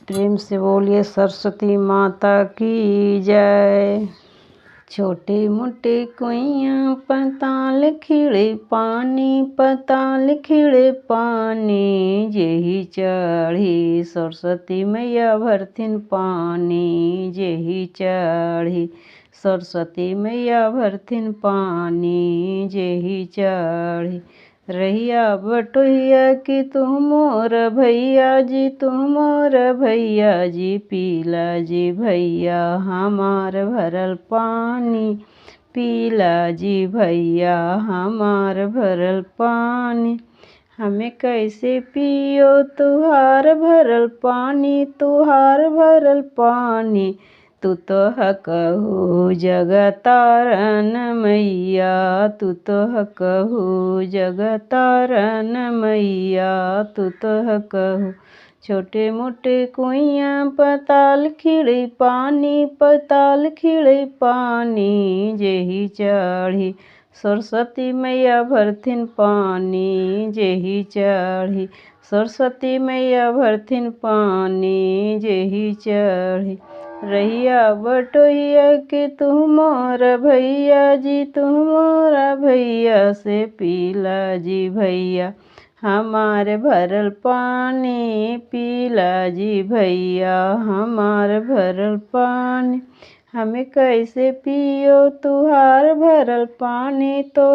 प्रेम से बोलिए सरस्वती माता की जय। छोटे मोटे कुइयाँ पताल खिड़े पानी जेही चढ़ी सरस्वती मैया भरथिन पानी जेही चढ़ी सरस्वती मैया भरथिन पानी जेही चढ़ी। रहिया बटोहिया कि तुम मोर भैया जी पीला जी भैया हमार भरल पानी पीला जी भैया हमार भरल पानी। हमें कैसे पियो तुहार भरल पानी तू तो हकहू जगतारन मैया तू तो हकहू जगतारन मैया तू तो हकहू। छोटे मोटे कुइयाँ पताल खिड़े पानी जेही चढ़ी सरस्वती मैया भरथिन पानी जेही चढ़ी सरस्वती मैया भरथिन पानी जेही चढ़ी। रहिया बटोहिया कि तुम मोर भैया से पीला जी भैया हमार भरल पानी पीला जी भैया हमार भरल पानी। हमें कैसे पियो तुहार भरल पानी तू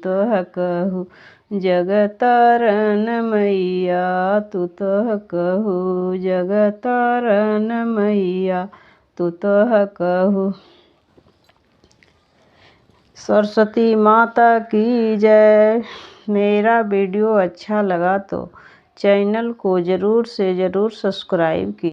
तो हकहू जगतारन मैया तू तो हकहू जगतारन मैया तू तो हकहू। सरस्वती माता की जय। मेरा वीडियो अच्छा लगा तो चैनल को ज़रूर से ज़रूर सब्सक्राइब कीजिए।